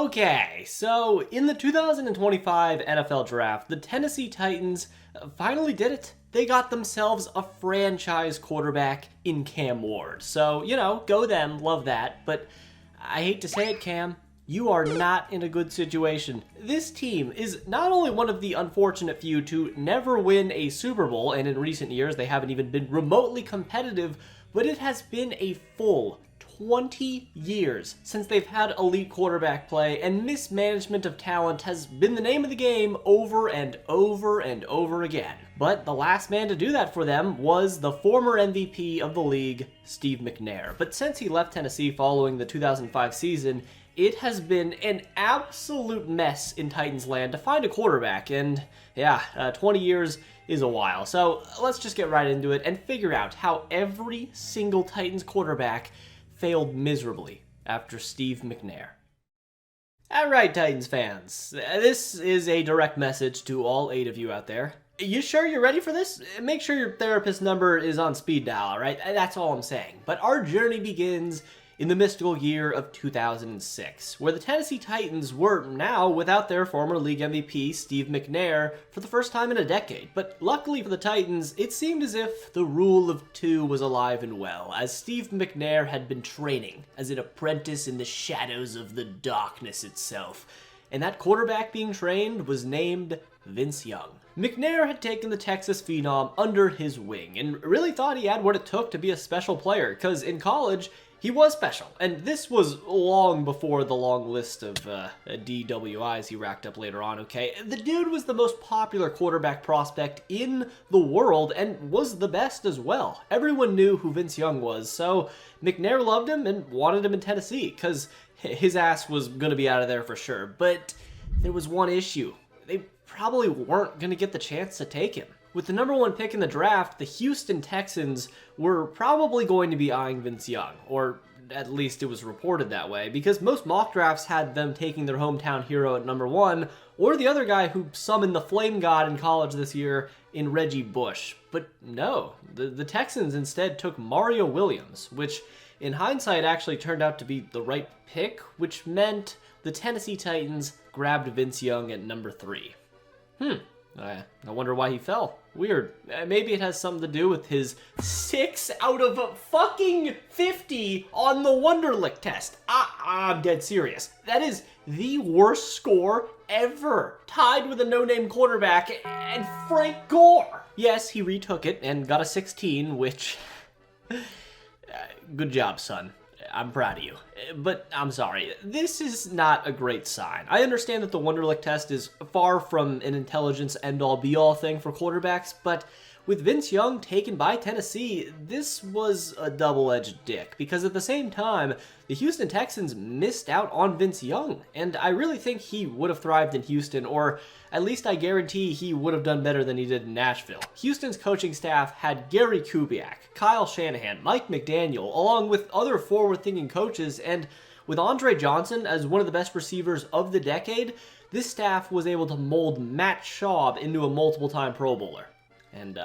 Okay, so in the 2025 NFL Draft, the Tennessee Titans finally did it. They got themselves a franchise quarterback in Cam Ward. So, go them, love that. But I hate to say it, Cam, you are not in a good situation. This team is not only one of the unfortunate few to never win a Super Bowl, and in recent years they haven't even been remotely competitive, but it has been a full 20 years since they've had elite quarterback play, and mismanagement of talent has been the name of the game over and over and over again. But the last man to do that for them was the former MVP of the league, Steve McNair. But since he left Tennessee following the 2005 season, it has been an absolute mess in Titans land to find a quarterback, and 20 years is a while. So let's just get right into it and figure out how every single Titans quarterback failed miserably after Steve McNair. Alright, Titans fans, this is a direct message to all 8 of you out there. You sure you're ready for this? Make sure your therapist number is on speed dial, alright? That's all I'm saying. But our journey begins in the mystical year of 2006, where the Tennessee Titans were now without their former league MVP, Steve McNair, for the first time in a decade. But luckily for the Titans, it seemed as if the rule of 2 was alive and well, as Steve McNair had been training as an apprentice in the shadows of the darkness itself. And that quarterback being trained was named Vince Young. McNair had taken the Texas phenom under his wing and really thought he had what it took to be a special player, because in college, he was special, and this was long before the long list of DWIs he racked up later on, okay? The dude was the most popular quarterback prospect in the world and was the best as well. Everyone knew who Vince Young was, so McNair loved him and wanted him in Tennessee, because his ass was going to be out of there for sure. But there was one issue. They probably weren't going to get the chance to take him. With the number 1 pick in the draft, the Houston Texans were probably going to be eyeing Vince Young, or at least it was reported that way, because most mock drafts had them taking their hometown hero at number 1, or the other guy who summoned the Flame God in college this year in Reggie Bush. But no, the Texans instead took Mario Williams, which in hindsight actually turned out to be the right pick, which meant the Tennessee Titans grabbed Vince Young at number 3. I wonder why he fell. Weird. Maybe it has something to do with his 6 out of fucking 50 on the Wonderlic test. I'm dead serious. That is the worst score ever, tied with a no-name quarterback and Frank Gore. Yes, he retook it and got a 16, which... good job, son. I'm proud of you. But I'm sorry, this is not a great sign. I understand that the Wonderlic test is far from an intelligence end-all be-all thing for quarterbacks, but with Vince Young taken by Tennessee, this was a double-edged dick, because at the same time, the Houston Texans missed out on Vince Young, and I really think he would have thrived in Houston, or at least I guarantee he would have done better than he did in Nashville. Houston's coaching staff had Gary Kubiak, Kyle Shanahan, Mike McDaniel, along with other forward-thinking coaches, and with Andre Johnson as one of the best receivers of the decade, this staff was able to mold Matt Schaub into a multiple-time Pro Bowler. And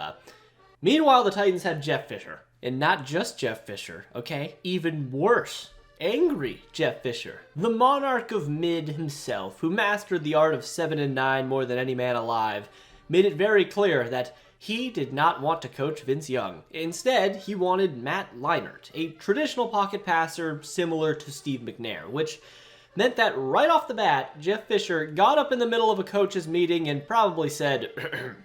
meanwhile, the Titans had Jeff Fisher. And not just Jeff Fisher, okay? Even worse. Angry Jeff Fisher. The monarch of mid himself, who mastered the art of 7 and 9 more than any man alive, made it very clear that he did not want to coach Vince Young. Instead, he wanted Matt Leinart, a traditional pocket passer similar to Steve McNair, which meant that right off the bat, Jeff Fisher got up in the middle of a coach's meeting and probably said,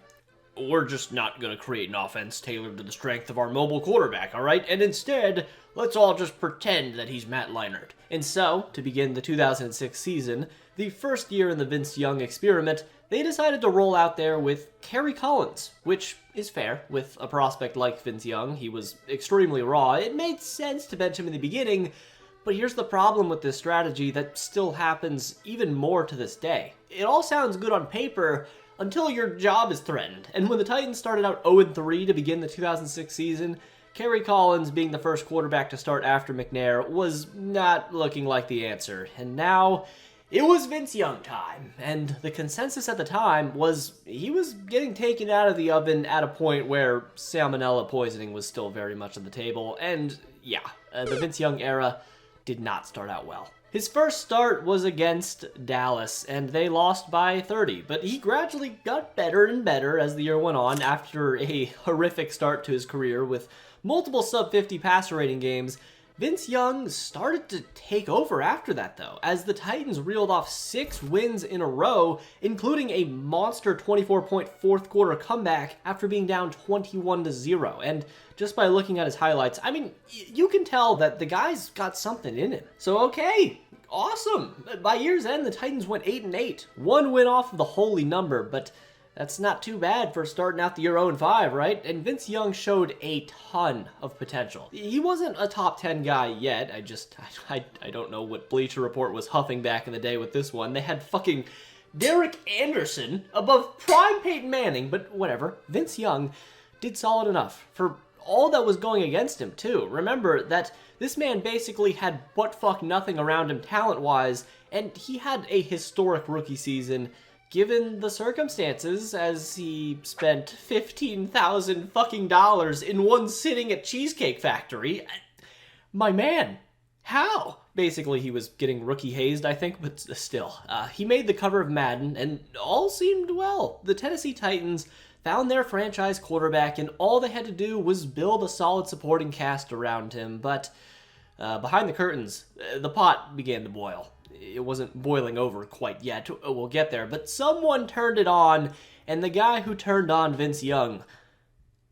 we're just not going to create an offense tailored to the strength of our mobile quarterback, all right? And instead, let's all just pretend that he's Matt Leinart. And so, to begin the 2006 season, the first year in the Vince Young experiment, they decided to roll out there with Kerry Collins, which is fair. With a prospect like Vince Young, he was extremely raw. It made sense to bench him in the beginning, but here's the problem with this strategy that still happens even more to this day. It all sounds good on paper, until your job is threatened. And when the Titans started out 0-3 to begin the 2006 season, Kerry Collins being the first quarterback to start after McNair was not looking like the answer. And now, it was Vince Young time. And the consensus at the time was he was getting taken out of the oven at a point where salmonella poisoning was still very much on the table. And yeah, the Vince Young era did not start out well. His first start was against Dallas, and they lost by 30, but he gradually got better and better as the year went on after a horrific start to his career with multiple sub-50 passer rating games. Vince Young started to take over after that, though, as the Titans reeled off 6 wins in a row, including a monster 24-point fourth quarter comeback after being down 21-0. And just by looking at his highlights, I mean, you can tell that the guy's got something in him. So, okay, awesome. By year's end, the Titans went 8-8. One win off of the holy number, but that's not too bad for starting out the year 0-5, right? And Vince Young showed a ton of potential. He wasn't a top 10 guy yet. I don't know what Bleacher Report was huffing back in the day with this one. They had fucking Derek Anderson above prime Peyton Manning, but whatever. Vince Young did solid enough for all that was going against him, too. Remember that this man basically had butt-fuck nothing around him talent-wise, and he had a historic rookie season given the circumstances, as he spent $15,000 fucking dollars in one sitting at Cheesecake Factory. My man, how? Basically, he was getting rookie hazed, I think, but still. He made the cover of Madden, and all seemed well. The Tennessee Titans found their franchise quarterback, and all they had to do was build a solid supporting cast around him, but behind the curtains, the pot began to boil. It wasn't boiling over quite yet, we'll get there, but someone turned it on, and the guy who turned on Vince Young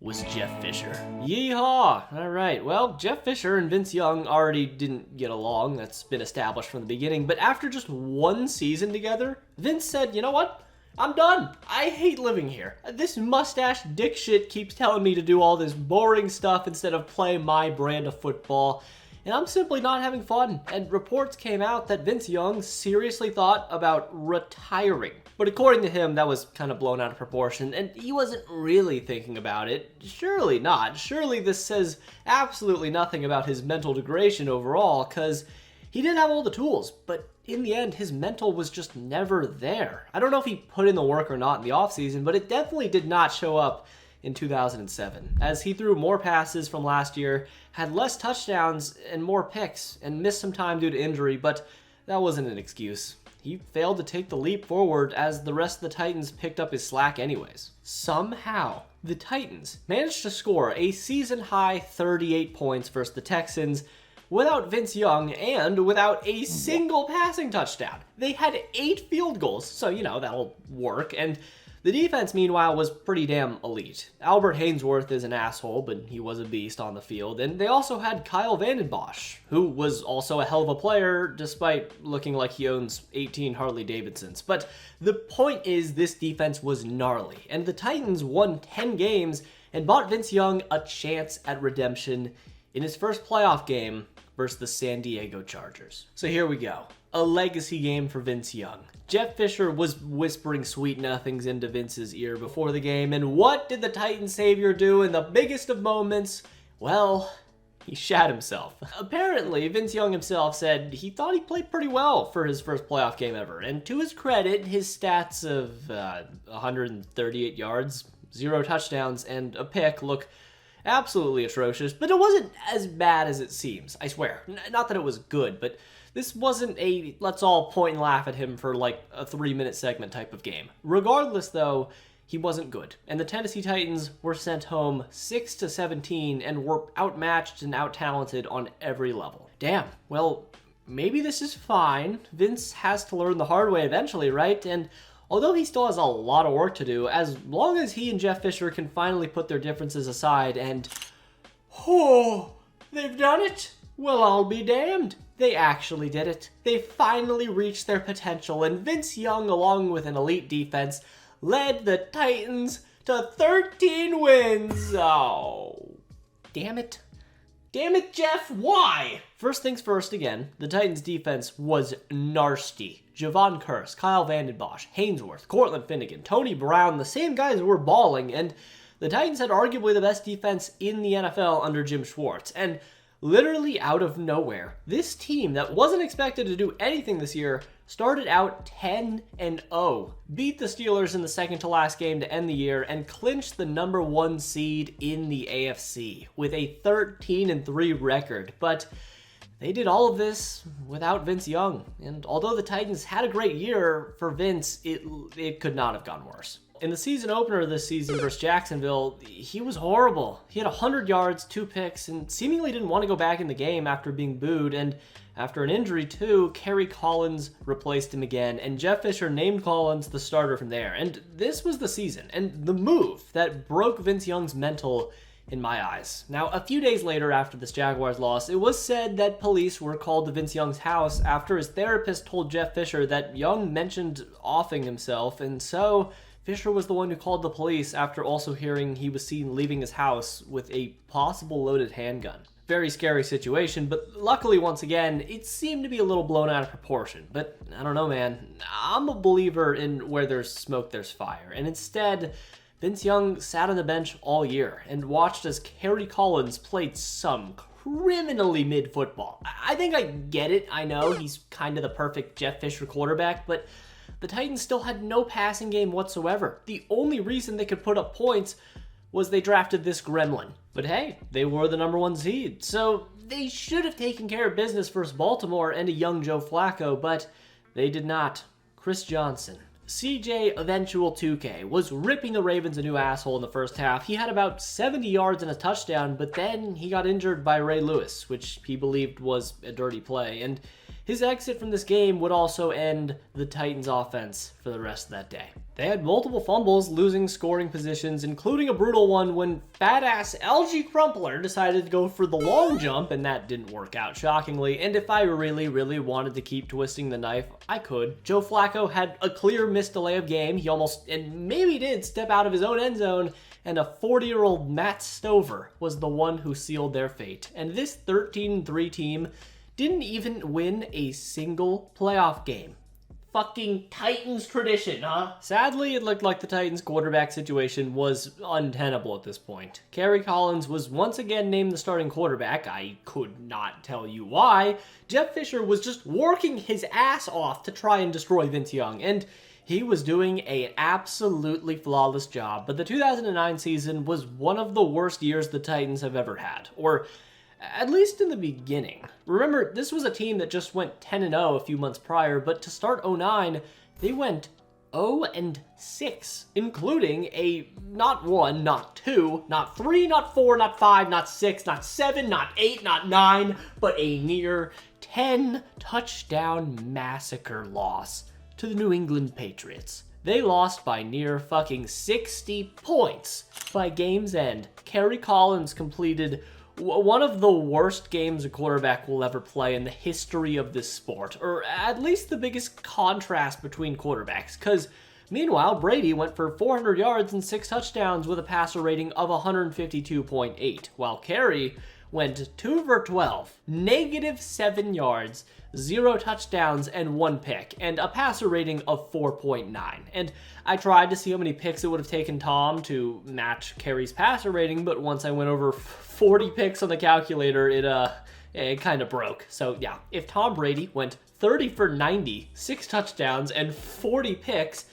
was Jeff Fisher. Yeehaw! Alright, well, Jeff Fisher and Vince Young already didn't get along, that's been established from the beginning, but after just one season together, Vince said, you know what? I'm done. I hate living here. This mustache dick shit keeps telling me to do all this boring stuff instead of play my brand of football, and I'm simply not having fun. And reports came out that Vince Young seriously thought about retiring. But according to him, that was kind of blown out of proportion, and he wasn't really thinking about it. Surely not. Surely this says absolutely nothing about his mental degradation overall, because he did have all the tools, but in the end, his mental was just never there. I don't know if he put in the work or not in the offseason, but it definitely did not show up in 2007, as he threw more passes from last year, had less touchdowns and more picks, and missed some time due to injury, but that wasn't an excuse. He failed to take the leap forward as the rest of the Titans picked up his slack anyways. Somehow, the Titans managed to score a season-high 38 points versus the Texans without Vince Young and without a single passing touchdown. They had 8 field goals, so that'll work, and the defense, meanwhile, was pretty damn elite. Albert Haynesworth is an asshole, but he was a beast on the field. And they also had Kyle Vanden Bosch, who was also a hell of a player, despite looking like he owns 18 Harley Davidsons. But the point is, this defense was gnarly, and the Titans won 10 games and bought Vince Young a chance at redemption in his first playoff game versus the San Diego Chargers. So here we go. A legacy game for Vince Young. Jeff Fisher was whispering sweet nothings into Vince's ear before the game, and what did the Titan savior do in the biggest of moments? Well, he shat himself. Apparently, Vince Young himself said he thought he played pretty well for his first playoff game ever, and to his credit, his stats of 138 yards, 0 touchdowns, and a pick look absolutely atrocious, but it wasn't as bad as it seems, I swear. Not that it was good, but this wasn't a let's all point and laugh at him for like a 3-minute segment type of game. Regardless, though, he wasn't good, and the Tennessee Titans were sent home 6-17 and were outmatched and out-talented on every level. Damn, well, maybe this is fine. Vince has to learn the hard way eventually, right? And although he still has a lot of work to do, as long as he and Jeff Fisher can finally put their differences aside and, oh, they've done it? Well, I'll be damned. They actually did it. They finally reached their potential, and Vince Young, along with an elite defense, led the Titans to 13 wins. Oh, damn it. Damn it, Jeff, why? First things first again, the Titans defense was nasty. Javon Curse, Kyle Vanden Bosch, Haynesworth, Cortland Finnegan, Tony Brown, the same guys were balling, and the Titans had arguably the best defense in the NFL under Jim Schwartz, and literally out of nowhere, this team that wasn't expected to do anything this year started out 10-0, beat the Steelers in the second to last game to end the year, and clinched the number 1 seed in the AFC with a 13-3 record. But they did all of this without Vince Young. And although the Titans had a great year, for Vince, it could not have gone worse. In the season opener this season versus Jacksonville, he was horrible. He had 100 yards, 2 picks, and seemingly didn't want to go back in the game after being booed. And after an injury too, Kerry Collins replaced him again, and Jeff Fisher named Collins the starter from there. And this was the season, and the move that broke Vince Young's mental in my eyes. Now, a few days later after this Jaguars loss, it was said that police were called to Vince Young's house after his therapist told Jeff Fisher that Young mentioned offing himself, and so Fisher was the one who called the police after also hearing he was seen leaving his house with a possible loaded handgun. Very scary situation, but luckily, once again, it seemed to be a little blown out of proportion. But I don't know, man. I'm a believer in where there's smoke, there's fire. And instead, Vince Young sat on the bench all year and watched as Kerry Collins played some criminally mid football. I think I get it. I know he's kind of the perfect Jeff Fisher quarterback, but the Titans still had no passing game whatsoever. The only reason they could put up points was they drafted this gremlin. But hey, they were the #1 seed, so they should have taken care of business versus Baltimore and a young Joe Flacco, but they did not. Chris Johnson, CJ eventual 2K, was ripping the Ravens a new asshole in the first half. He had about 70 yards and a touchdown, but then he got injured by Ray Lewis, which he believed was a dirty play, and his exit from this game would also end the Titans' offense for the rest of that day. They had multiple fumbles, losing scoring positions, including a brutal one when fat-ass Algie Crumpler decided to go for the long jump, and that didn't work out, shockingly. And if I really wanted to keep twisting the knife, I could. Joe Flacco had a clear missed delay of game. He almost, and maybe did, step out of his own end zone, and a 40-year-old Matt Stover was the one who sealed their fate. And this 13-3 team didn't even win a single playoff game. Fucking Titans tradition, huh? Sadly, it looked like the Titans quarterback situation was untenable at this point. Kerry Collins was once again named the starting quarterback. I could not tell you why. Jeff Fisher was just working his ass off to try and destroy Vince Young, and he was doing an absolutely flawless job. But the 2009 season was one of the worst years the Titans have ever had, or at least in the beginning. Remember, this was a team that just went 10-0 a few months prior, but to start 09, they went 0-6, including a not 1, not 2, not 3, not 4, not 5, not 6, not 7, not 8, not 9, but a near 10 touchdown massacre loss to the New England Patriots. They lost by near fucking 60 points. By game's end, Kerry Collins completed one of the worst games a quarterback will ever play in the history of this sport, or at least the biggest contrast between quarterbacks, because meanwhile, Brady went for 400 yards and 6 touchdowns with a passer rating of 152.8, while Kerry went 2 for 12, -7 yards, 0 touchdowns, and 1 pick, and a passer rating of 4.9. And I tried to see how many picks it would have taken Tom to match Kerry's passer rating, but once I went over 40 picks on the calculator, it kind of broke. So yeah, if Tom Brady went 30 for 90, 6 touchdowns, and 40 picks,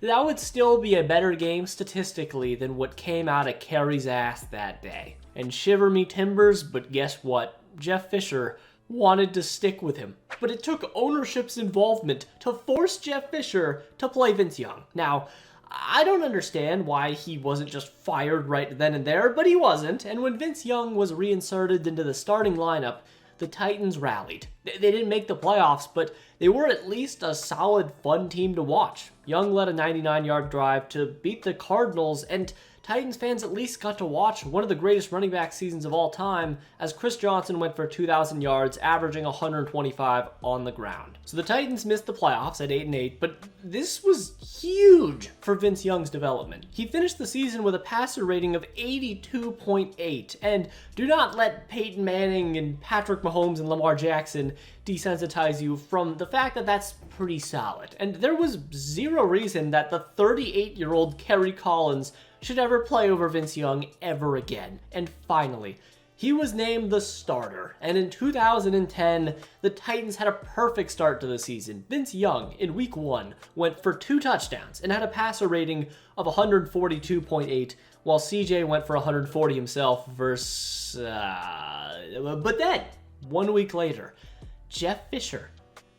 that would still be a better game statistically than what came out of Kerry's ass that day. And shiver me timbers, but guess what? Jeff Fisher wanted to stick with him. But it took ownership's involvement to force Jeff Fisher to play Vince Young. Now, I don't understand why he wasn't just fired right then and there, but he wasn't. And when Vince Young was reinserted into the starting lineup, the Titans rallied. They didn't make the playoffs, but they were at least a solid, fun team to watch. Young led a 99-yard drive to beat the Cardinals, and Titans fans at least got to watch one of the greatest running back seasons of all time as Chris Johnson went for 2,000 yards, averaging 125 on the ground. So the Titans missed the playoffs at 8-8, but this was huge for Vince Young's development. He finished the season with a passer rating of 82.8, and do not let Peyton Manning and Patrick Mahomes and Lamar Jackson desensitize you from the fact that that's pretty solid. And there was zero reason that the 38-year-old Kerry Collins should ever play over Vince Young ever again. And finally, he was named the starter. And in 2010, the Titans had a perfect start to the season. Vince Young, in week 1, went for 2 touchdowns and had a passer rating of 142.8, while CJ went for 140 himself versus... But then, 1 week later,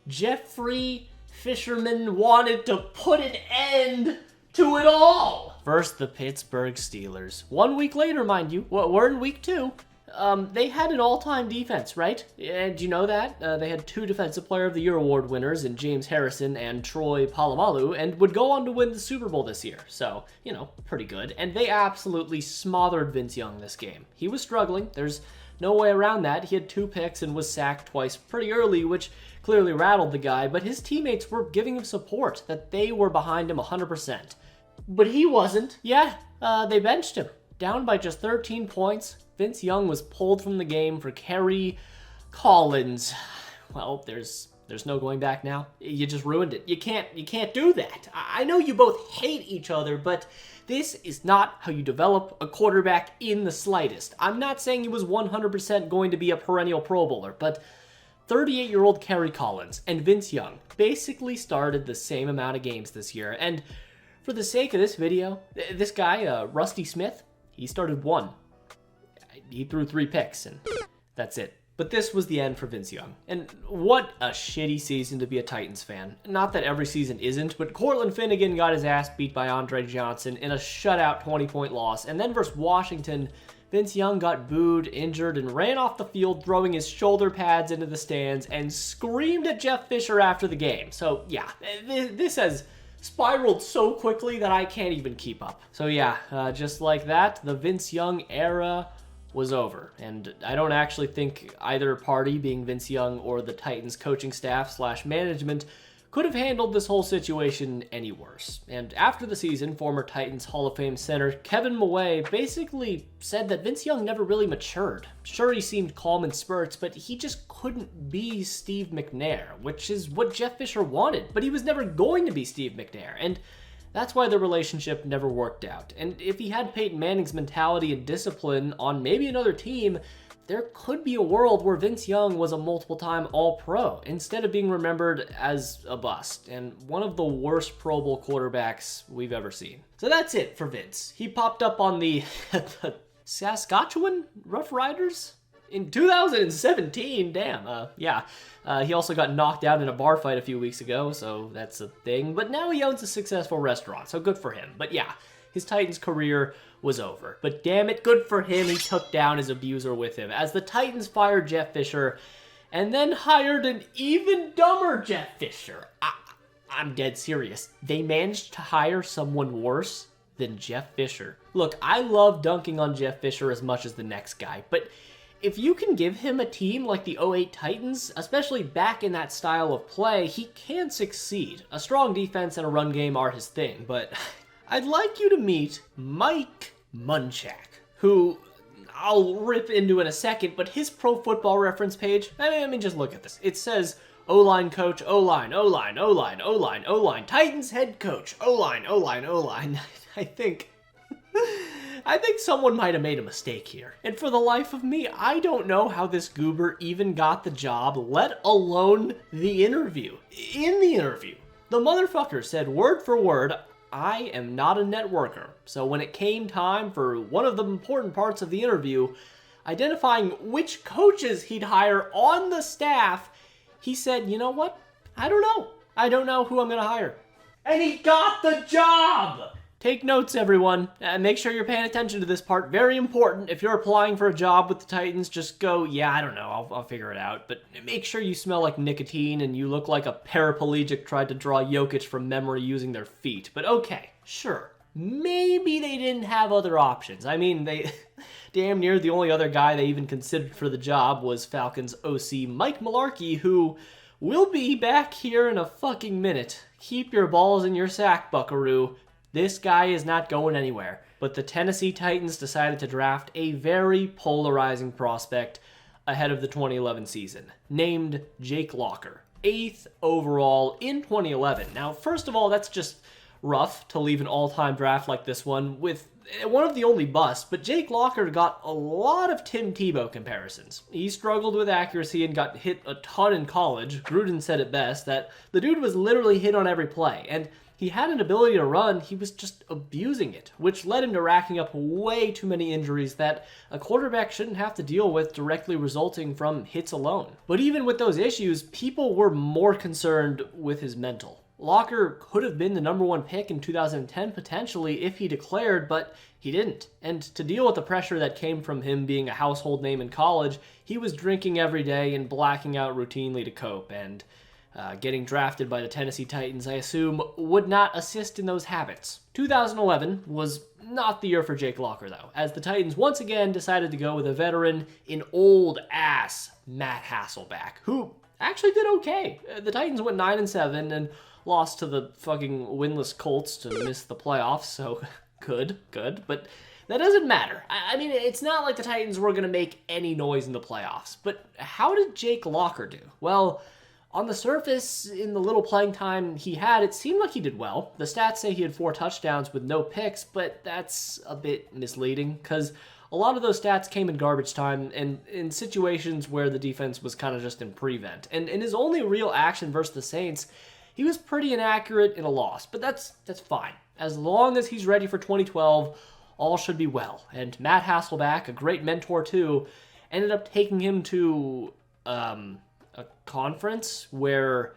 Jeffrey Fisherman wanted to put an end to it all versus the Pittsburgh Steelers. 1 week later, mind you, we're in week 2. They had an all-time defense, right? And you know that? They had 2 Defensive Player of the Year award winners in James Harrison and Troy Polamalu, and would go on to win the Super Bowl this year. So, you know, pretty good. And they absolutely smothered Vince Young this game. He was struggling. There's no way around that. He had 2 picks and was sacked twice pretty early, which clearly rattled the guy, but his teammates were giving him support, that they were behind him 100%. But he wasn't. Yeah, they benched him. Down by just 13 points, Vince Young was pulled from the game for Kerry Collins. Well, there's no going back now. You just ruined it. You can't do that. I know you both hate each other, but this is not how you develop a quarterback in the slightest. I'm not saying he was 100% going to be a perennial Pro Bowler, but 38-year-old Kerry Collins and Vince Young basically started the same amount of games this year. And for the sake of this video, this guy, Rusty Smith, he started 1. He threw 3 picks, and that's it. But this was the end for Vince Young. And what a shitty season to be a Titans fan. Not that every season isn't, but Cortland Finnegan got his ass beat by Andre Johnson in a shutout 20-point loss. And then versus Washington, Vince Young got booed, injured, and ran off the field throwing his shoulder pads into the stands and screamed at Jeff Fisher after the game. So yeah, this has spiraled so quickly that I can't even keep up. So yeah, just like that, the Vince Young era was over. And I don't actually think either party, being Vince Young or the Titans coaching staff / management, could have handled this whole situation any worse. And after the season, former Titans Hall of Fame center Kevin Mulway basically said that Vince Young never really matured. Sure, he seemed calm in spurts, but he just couldn't be Steve McNair, which is what Jeff Fisher wanted, but he was never going to be Steve McNair. And that's why the relationship never worked out. And if he had Peyton Manning's mentality and discipline on maybe another team, there could be a world where Vince Young was a multiple-time All-Pro instead of being remembered as a bust and one of the worst Pro Bowl quarterbacks we've ever seen. So that's it for Vince. He popped up on the Saskatchewan Rough Riders in 2017. Damn, yeah. He also got knocked out in a bar fight a few weeks ago, so that's a thing. But now he owns a successful restaurant, so good for him. But yeah, his Titans career was over. But damn it, good for him, he took down his abuser with him, as the Titans fired Jeff Fisher and then hired an even dumber Jeff Fisher. I'm dead serious. They managed to hire someone worse than Jeff Fisher. Look, I love dunking on Jeff Fisher as much as the next guy, but if you can give him a team like the 08 Titans, especially back in that style of play, he can succeed. A strong defense and a run game are his thing, but I'd like you to meet Mike Munchak, who I'll rip into in a second, but his Pro Football Reference page, I mean, just look at this. It says O-line coach, O-line, O-line, O-line, O-line, O-line, Titans head coach, O-line, O-line, O-line. I think someone might have made a mistake here. And for the life of me, I don't know how this goober even got the job, let alone the interview. In the interview, the motherfucker said word for word, I am not a networker. So when it came time for one of the important parts of the interview, identifying which coaches he'd hire on the staff, he said, you know what? I don't know. I don't know who I'm going to hire. And he got the job! Take notes, everyone. Make sure you're paying attention to this part. Very important. If you're applying for a job with the Titans, just go, yeah, I don't know. I'll figure it out. But make sure you smell like nicotine and you look like a paraplegic tried to draw Jokic from memory using their feet. But okay, sure. Maybe they didn't have other options. I mean, they damn near the only other guy they even considered for the job was Falcons OC Mike Mularkey, who will be back here in a fucking minute. Keep your balls in your sack, buckaroo. This guy is not going anywhere. But the Tennessee Titans decided to draft a very polarizing prospect ahead of the 2011 season, named Jake Locker, 8th overall in 2011. Now, first of all, that's just rough to leave an all-time draft like this one with one of the only busts, but Jake Locker got a lot of Tim Tebow comparisons. He struggled with accuracy and got hit a ton in college. Gruden said it best, that the dude was literally hit on every play, and he had an ability to run, he was just abusing it, which led him to racking up way too many injuries that a quarterback shouldn't have to deal with directly resulting from hits alone. But even with those issues, people were more concerned with his mental. Locker could have been the #1 pick in 2010 potentially if he declared, but he didn't. And to deal with the pressure that came from him being a household name in college, he was drinking every day and blacking out routinely to cope, and getting drafted by the Tennessee Titans, I assume, would not assist in those habits. 2011 was not the year for Jake Locker, though, as the Titans once again decided to go with a veteran in old-ass Matt Hasselbeck, who actually did okay. The Titans went 9-7 and lost to the fucking winless Colts to miss the playoffs, so good, but that doesn't matter. I mean, it's not like the Titans were going to make any noise in the playoffs, but how did Jake Locker do? Well, on the surface, in the little playing time he had, it seemed like he did well. The stats say he had 4 touchdowns with no picks, but that's a bit misleading because a lot of those stats came in garbage time and in situations where the defense was kind of just in prevent. And in his only real action versus the Saints, he was pretty inaccurate in a loss, but that's fine. As long as he's ready for 2012, all should be well. And Matt Hasselbeck, a great mentor too, ended up taking him to a conference where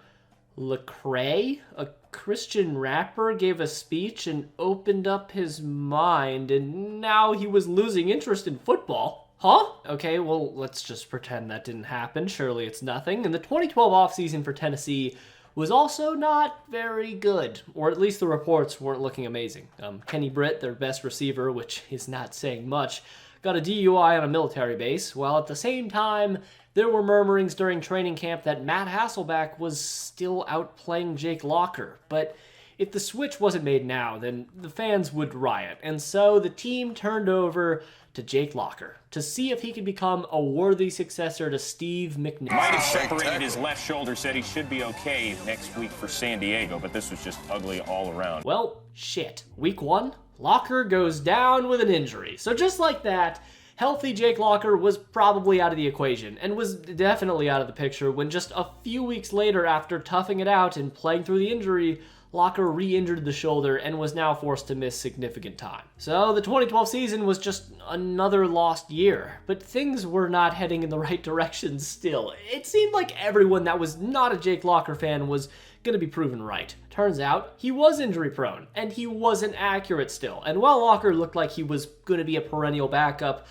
Lecrae, a Christian rapper, gave a speech and opened up his mind, and now he was losing interest in football. Huh? Okay, well, let's just pretend that didn't happen. Surely it's nothing. And the 2012 offseason for Tennessee was also not very good, or at least the reports weren't looking amazing. Kenny Britt, their best receiver, which is not saying much, got a DUI on a military base, while at the same time, there were murmurings during training camp that Matt Hasselbeck was still outplaying Jake Locker. But if the switch wasn't made now, then the fans would riot. And so the team turned over to Jake Locker to see if he could become a worthy successor to Steve McNair. Might have separated his left shoulder, said he should be okay next week for San Diego, but this was just ugly all around. Well, shit. Week 1, Locker goes down with an injury. So just like that, healthy Jake Locker was probably out of the equation and was definitely out of the picture when just a few weeks later, after toughing it out and playing through the injury, Locker re-injured the shoulder and was now forced to miss significant time. So the 2012 season was just another lost year, but things were not heading in the right direction still. It seemed like everyone that was not a Jake Locker fan was going to be proven right. Turns out, he was injury prone, and he wasn't accurate still. And while Locker looked like he was going to be a perennial backup,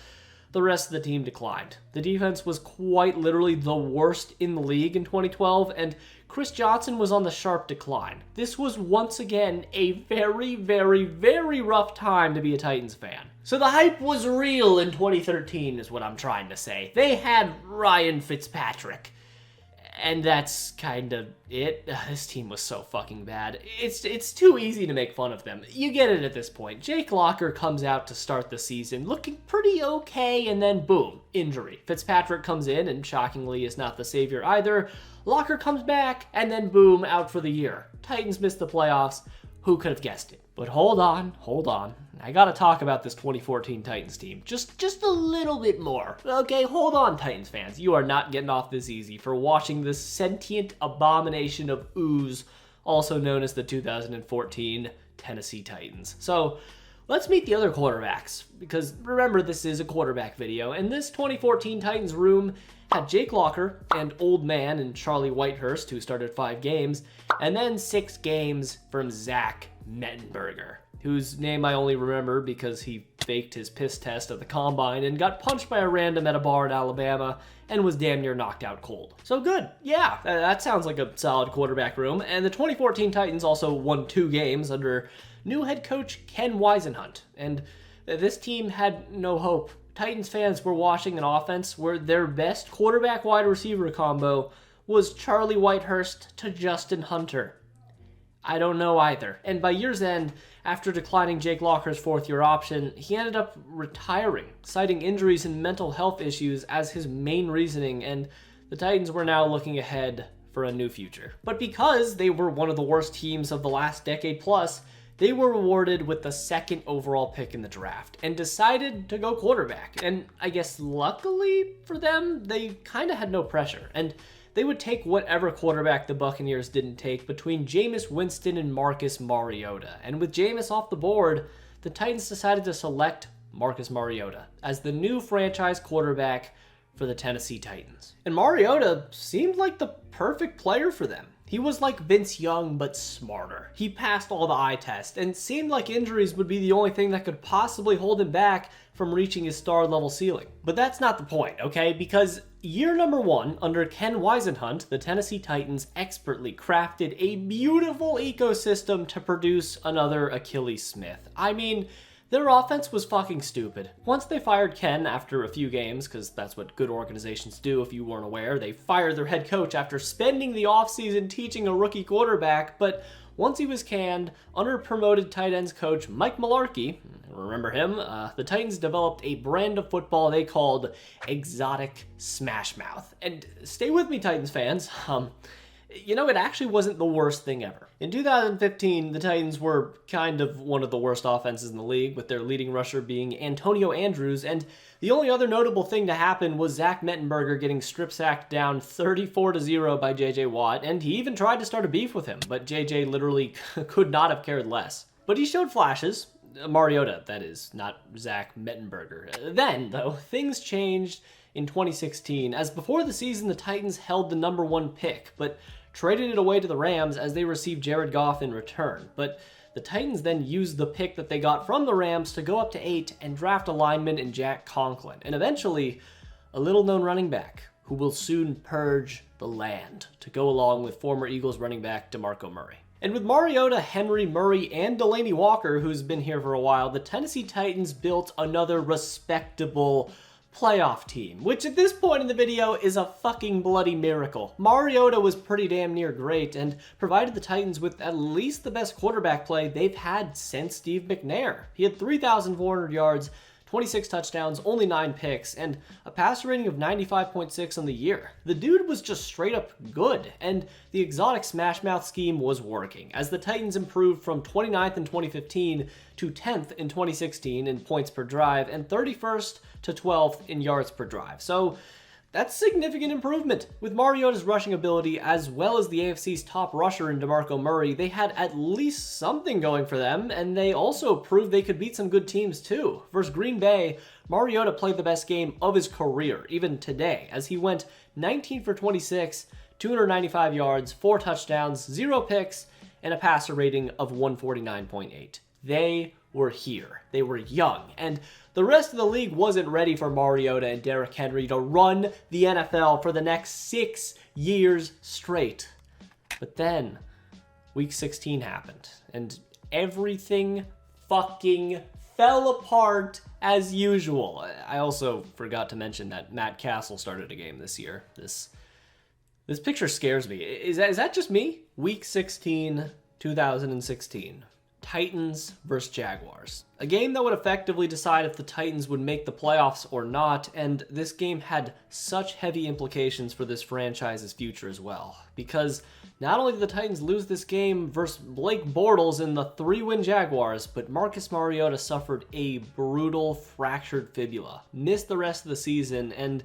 the rest of the team declined. The defense was quite literally the worst in the league in 2012, and Chris Johnson was on the sharp decline. This was once again a very, very, very rough time to be a Titans fan. So the hype was real in 2013 is what I'm trying to say. They had Ryan Fitzpatrick. And that's kind of it. This team was so fucking bad. It's too easy to make fun of them. You get it at this point. Jake Locker comes out to start the season looking pretty okay, and then boom, injury. Fitzpatrick comes in and shockingly is not the savior either. Locker comes back, and then boom, out for the year. Titans miss the playoffs. Who could have guessed it? But hold on. I gotta talk about this 2014 Titans team just a little bit more. Okay, hold on, Titans fans. You are not getting off this easy for watching this sentient abomination of ooze, also known as the 2014 Tennessee Titans. So let's meet the other quarterbacks, because remember, this is a quarterback video, and this 2014 Titans room had Jake Locker and old man and Charlie Whitehurst, who started 5 games, and then 6 games from Zach Mettenberger, whose name I only remember because he faked his piss test at the combine and got punched by a random at a bar in Alabama and was damn near knocked out cold. So good. Yeah, that sounds like a solid quarterback room. And the 2014 Titans also won 2 games under new head coach Ken Whisenhunt. And this team had no hope. Titans fans were watching an offense where their best quarterback-wide receiver combo was Charlie Whitehurst to Justin Hunter. I don't know either. And by year's end, after declining Jake Locker's 4th-year option, he ended up retiring, citing injuries and mental health issues as his main reasoning, and the Titans were now looking ahead for a new future. But because they were one of the worst teams of the last decade plus, they were rewarded with the 2nd overall pick in the draft and decided to go quarterback. And I guess luckily for them, they kind of had no pressure. And they would take whatever quarterback the Buccaneers didn't take between Jameis Winston and Marcus Mariota. And with Jameis off the board, the Titans decided to select Marcus Mariota as the new franchise quarterback for the Tennessee Titans. And Mariota seemed like the perfect player for them. He was like Vince Young, but smarter. He passed all the eye tests and seemed like injuries would be the only thing that could possibly hold him back from reaching his star-level ceiling. But that's not the point, okay? Because year number 1, under Ken Whisenhunt, the Tennessee Titans expertly crafted a beautiful ecosystem to produce another Achilles Smith. I mean, their offense was fucking stupid. Once they fired Ken after a few games, because that's what good organizations do if you weren't aware, they fired their head coach after spending the offseason teaching a rookie quarterback, but once he was canned, under-promoted tight ends coach Mike Mularkey, remember him, the Titans developed a brand of football they called Exotic Smash Mouth. And stay with me, Titans fans, you know, it actually wasn't the worst thing ever. In 2015, the Titans were kind of one of the worst offenses in the league, with their leading rusher being Antonio Andrews, and the only other notable thing to happen was Zach Mettenberger getting strip-sacked down 34-0 by J.J. Watt, and he even tried to start a beef with him, but J.J. literally could not have cared less. But he showed flashes. Mariota, that is, not Zach Mettenberger. Then, though, things changed in 2016, as before the season, the Titans held the number 1 pick, but traded it away to the Rams as they received Jared Goff in return. But the Titans then used the pick that they got from the Rams to go up to 8 and draft a lineman in Jack Conklin, and eventually a little-known running back who will soon purge the land to go along with former Eagles running back DeMarco Murray. And with Mariota, Henry, Murray, and Delaney Walker, who's been here for a while, the Tennessee Titans built another respectable playoff team, which at this point in the video is a fucking bloody miracle. Mariota was pretty damn near great and provided the Titans with at least the best quarterback play they've had since Steve McNair. He had 3,400 yards, 26 touchdowns, only 9 picks, and a passer rating of 95.6 on the year. The dude was just straight up good, and the exotic smash mouth scheme was working, as the Titans improved from 29th in 2015 to 10th in 2016 in points per drive, and 31st to 12th in yards per drive. So that's significant improvement. With Mariota's rushing ability, as well as the AFC's top rusher in DeMarco Murray, they had at least something going for them, and they also proved they could beat some good teams too. Versus Green Bay, Mariota played the best game of his career, even today, as he went 19 for 26, 295 yards, 4 touchdowns, 0 picks, and a passer rating of 149.8. They were here. They were young, and the rest of the league wasn't ready for Mariota and Derrick Henry to run the NFL for the next 6 years straight. But then, Week 16 happened, and everything fucking fell apart as usual. I also forgot to mention that Matt Castle started a game this year. This picture scares me. Is that just me? Week 16, 2016. Titans versus Jaguars. A game that would effectively decide if the Titans would make the playoffs or not, and this game had such heavy implications for this franchise's future as well. Because not only did the Titans lose this game versus Blake Bortles in the 3-win Jaguars, but Marcus Mariota suffered a brutal fractured fibula, missed the rest of the season, and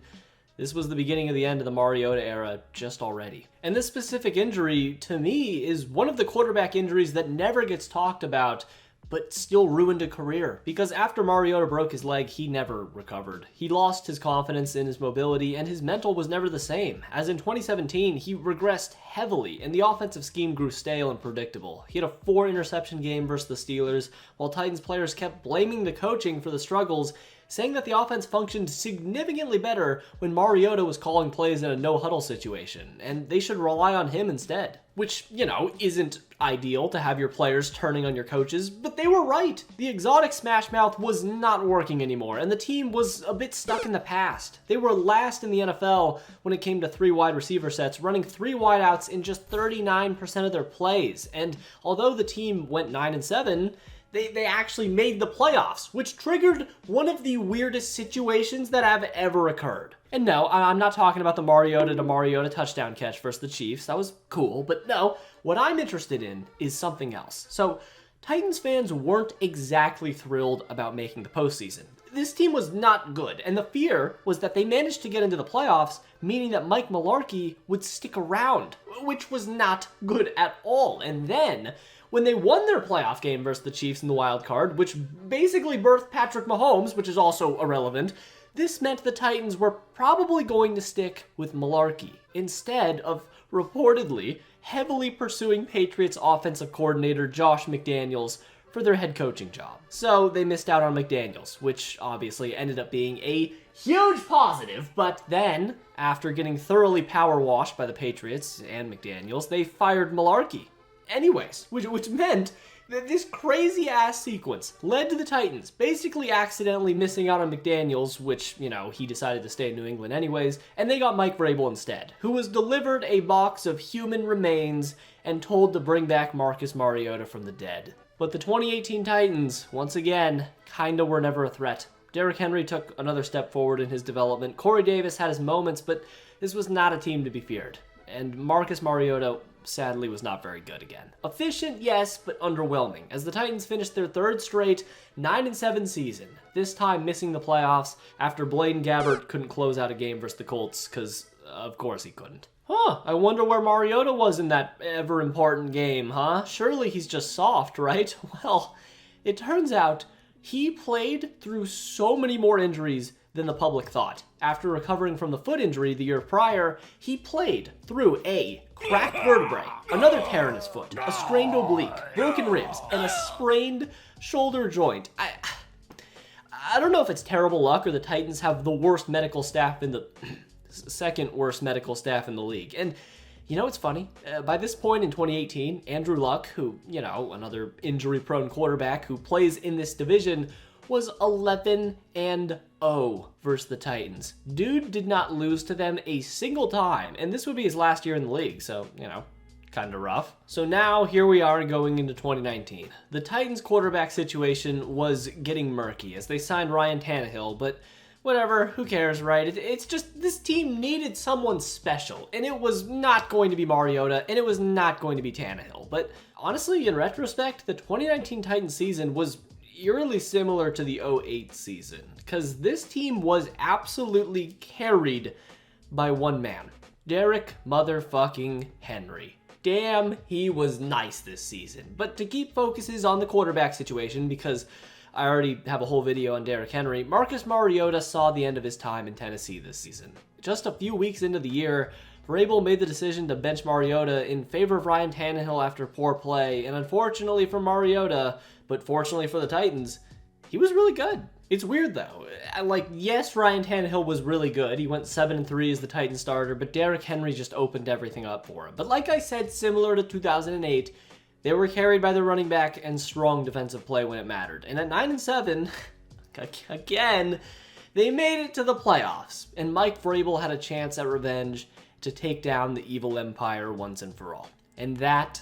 this was the beginning of the end of the Mariota era just already. And this specific injury, to me, is one of the quarterback injuries that never gets talked about, but still ruined a career. Because after Mariota broke his leg, he never recovered. He lost his confidence in his mobility, and his mental was never the same. As in 2017, he regressed heavily, and the offensive scheme grew stale and predictable. He had a 4-interception game versus the Steelers, while Titans players kept blaming the coaching for the struggles, saying that the offense functioned significantly better when Mariota was calling plays in a no-huddle situation, and they should rely on him instead. Which, you know, isn't ideal to have your players turning on your coaches, but they were right. The exotic smash mouth was not working anymore, and the team was a bit stuck in the past. They were last in the NFL when it came to 3 wide receiver sets, running 3 wideouts in just 39% of their plays, and although the team went 9-7, they actually made the playoffs, which triggered one of the weirdest situations that have ever occurred. And no, I'm not talking about the Mariota to Mariota touchdown catch versus the Chiefs. That was cool, but no, what I'm interested in is something else. So, Titans fans weren't exactly thrilled about making the postseason. This team was not good, and the fear was that they managed to get into the playoffs, meaning that Mike Mularkey would stick around, which was not good at all. And then, when they won their playoff game versus the Chiefs in the wild card, which basically birthed Patrick Mahomes, which is also irrelevant, this meant the Titans were probably going to stick with Mularkey instead of reportedly heavily pursuing Patriots offensive coordinator Josh McDaniels for their head coaching job. So they missed out on McDaniels, which obviously ended up being a huge positive, but then, after getting thoroughly power washed by the Patriots and McDaniels, they fired Mularkey. Anyways, which meant that this crazy-ass sequence led to the Titans basically accidentally missing out on McDaniels, which, he decided to stay in New England anyways, and they got Mike Vrabel instead, who was delivered a box of human remains and told to bring back Marcus Mariota from the dead. But the 2018 Titans, once again, kinda were never a threat. Derrick Henry took another step forward in his development. Corey Davis had his moments, but this was not a team to be feared. And Marcus Mariota, sadly, was not very good again. Efficient, yes, but underwhelming, as the Titans finished their third straight 9-7 season, this time missing the playoffs after Blaine Gabbert couldn't close out a game versus the Colts, because of course he couldn't. I wonder where Mariota was in that ever-important game, huh? Surely he's just soft, right? Well, it turns out he played through so many more injuries than the public thought. After recovering from the foot injury the year prior, he played through a cracked vertebrae, another tear in his foot, a strained oblique, broken ribs, and a sprained shoulder joint. I don't know if it's terrible luck or the Titans have the worst medical staff in the... second worst medical staff in the league. And it's funny? By this point in 2018, Andrew Luck, who, another injury-prone quarterback who plays in this division, was 11-0 versus the Titans. Dude did not lose to them a single time, and this would be his last year in the league, so, kind of rough. So now, here we are going into 2019. The Titans quarterback situation was getting murky as they signed Ryan Tannehill, but whatever, who cares, right? It's just this team needed someone special, and it was not going to be Mariota, and it was not going to be Tannehill. But honestly, in retrospect, the 2019 Titans season was eerily similar to the 2008 season, because this team was absolutely carried by one man, Derrick motherfucking Henry. Damn, he was nice this season. But to keep focuses on the quarterback situation, because I already have a whole video on Derrick Henry, Marcus Mariota saw the end of his time in Tennessee this season. Just a few weeks into the year, Vrabel made the decision to bench Mariota in favor of Ryan Tannehill after poor play, and unfortunately for Mariota, but fortunately for the Titans, he was really good. It's weird though. Yes, Ryan Tannehill was really good. He went 7-3 as the Titans starter, but Derrick Henry just opened everything up for him. But like I said, similar to 2008, they were carried by their running back and strong defensive play when it mattered. And at 9-7, again, they made it to the playoffs. And Mike Vrabel had a chance at revenge to take down the evil empire once and for all. And that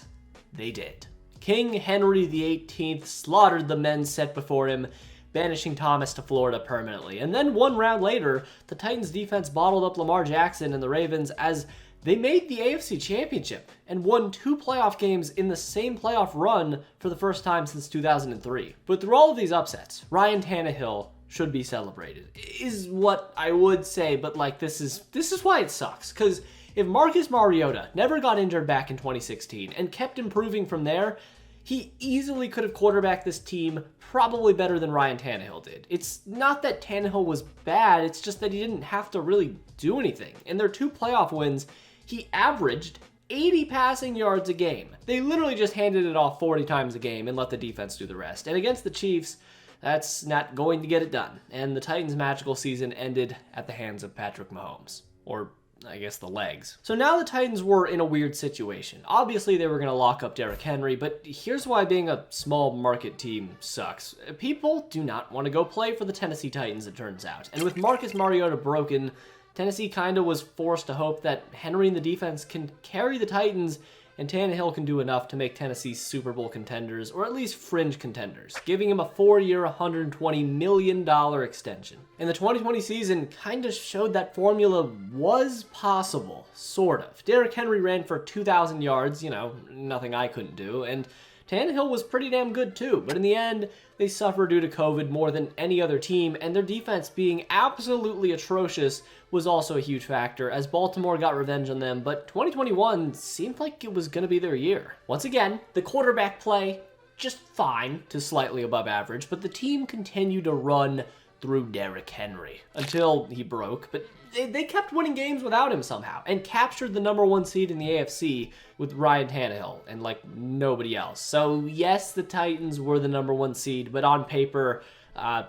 they did. King Henry XVIII slaughtered the men set before him, banishing Thomas to Florida permanently. And then one round later, the Titans defense bottled up Lamar Jackson and the Ravens as they made the AFC Championship and won 2 playoff games in the same playoff run for the first time since 2003. But through all of these upsets, Ryan Tannehill should be celebrated, is what I would say, but this is why it sucks. Because if Marcus Mariota never got injured back in 2016 and kept improving from there, he easily could have quarterbacked this team probably better than Ryan Tannehill did. It's not that Tannehill was bad, it's just that he didn't have to really do anything. In their 2 playoff wins, he averaged 80 passing yards a game. They literally just handed it off 40 times a game and let the defense do the rest. And against the Chiefs, that's not going to get it done. And the Titans' magical season ended at the hands of Patrick Mahomes. Or, I guess, the legs. So now the Titans were in a weird situation. Obviously, they were going to lock up Derrick Henry, but here's why being a small market team sucks. People do not want to go play for the Tennessee Titans, it turns out. And with Marcus Mariota broken, Tennessee kinda was forced to hope that Henry and the defense can carry the Titans and Tannehill can do enough to make Tennessee Super Bowl contenders, or at least fringe contenders, giving him a 4-year, $120 million extension. And the 2020 season kinda showed that formula was possible, sort of. Derrick Henry ran for 2,000 yards, nothing I couldn't do, and Tannehill was pretty damn good too, but in the end, they suffered due to COVID more than any other team, and their defense being absolutely atrocious was also a huge factor as Baltimore got revenge on them, but 2021 seemed like it was going to be their year. Once again, the quarterback play, just fine to slightly above average, but the team continued to run through Derrick Henry until he broke, but they kept winning games without him somehow and captured the #1 seed in the AFC with Ryan Tannehill and like nobody else. So yes, the Titans were the #1 seed, but on paper,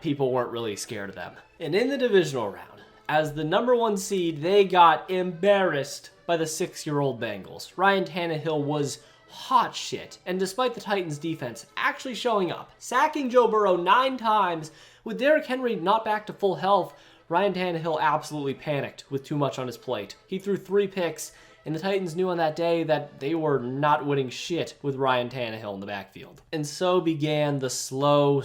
people weren't really scared of them. And in the divisional round, as the #1 seed, they got embarrassed by the 6-year-old Bengals. Ryan Tannehill was hot shit, and despite the Titans defense actually showing up, sacking Joe Burrow 9 times, with Derrick Henry not back to full health, Ryan Tannehill absolutely panicked with too much on his plate. He threw 3 picks, and the Titans knew on that day that they were not winning shit with Ryan Tannehill in the backfield. And so began the slow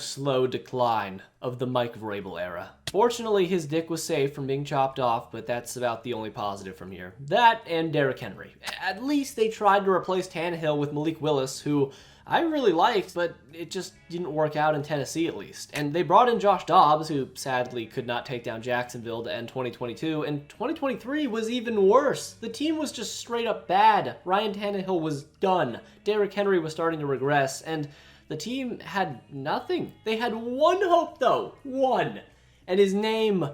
decline of the Mike Vrabel era. Fortunately, his dick was safe from being chopped off, but that's about the only positive from here. That and Derrick Henry. At least they tried to replace Tannehill with Malik Willis, who I really liked, but it just didn't work out in Tennessee at least. And they brought in Josh Dobbs, who sadly could not take down Jacksonville to end 2022, and 2023 was even worse. The team was just straight up bad. Ryan Tannehill was done. Derrick Henry was starting to regress, and the team had nothing. They had one hope though, one. And his name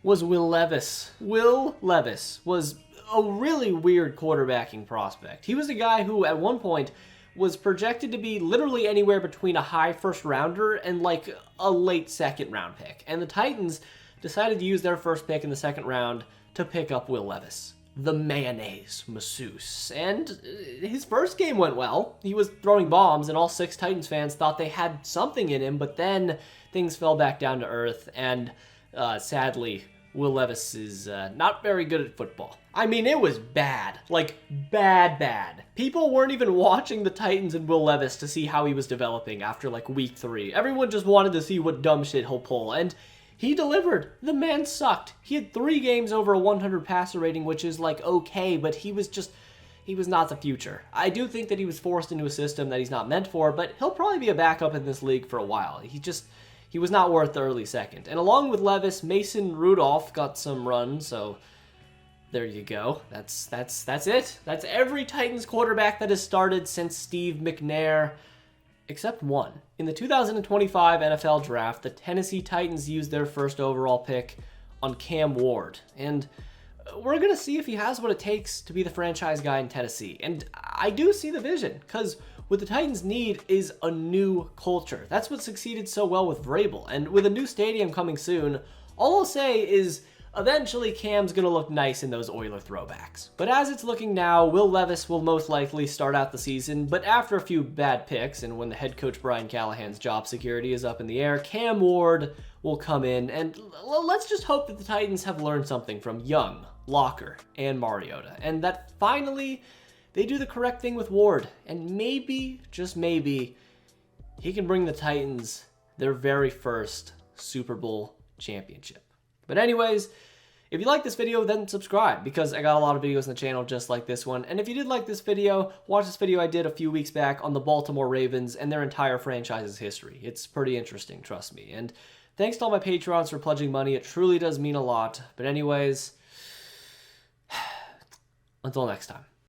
was Will Levis. Will Levis was a really weird quarterbacking prospect. He was a guy who at one point was projected to be literally anywhere between a high first rounder and like a late second round pick. And the Titans decided to use their first pick in the second round to pick up Will Levis, the mayonnaise masseuse. And his first game went well. He was throwing bombs and all 6 Titans fans thought they had something in him, but then things fell back down to earth, and sadly, Will Levis is not very good at football. I mean, it was bad. Like, bad. People weren't even watching the Titans and Will Levis to see how he was developing after, like, week 3. Everyone just wanted to see what dumb shit he'll pull, and he delivered. The man sucked. He had 3 games over a 100 passer rating, which is, like, okay, but he was not the future. I do think that he was forced into a system that he's not meant for, but he'll probably be a backup in this league for a while. He was not worth the early second. And along with Levis, Mason Rudolph got some run, so there you go. That's it. That's every Titans quarterback that has started since Steve McNair, except one. In the 2025 NFL Draft, the Tennessee Titans used their first overall pick on Cam Ward, and we're going to see if he has what it takes to be the franchise guy in Tennessee. And I do see the vision, because what the Titans need is a new culture. That's what succeeded so well with Vrabel. And with a new stadium coming soon, all I'll say is eventually Cam's going to look nice in those Oiler throwbacks. But as it's looking now, Will Levis will most likely start out the season, but after a few bad picks and when the head coach Brian Callahan's job security is up in the air, Cam Ward will come in, and let's just hope that the Titans have learned something from Young, Locker, and Mariota, and that finally they do the correct thing with Ward, and maybe, just maybe, he can bring the Titans their very first Super Bowl championship. But anyways, if you like this video, then subscribe, because I got a lot of videos on the channel just like this one. And if you did like this video, watch this video I did a few weeks back on the Baltimore Ravens and their entire franchise's history. It's pretty interesting, trust me. And thanks to all my Patrons for pledging money. It truly does mean a lot. But anyways, until next time.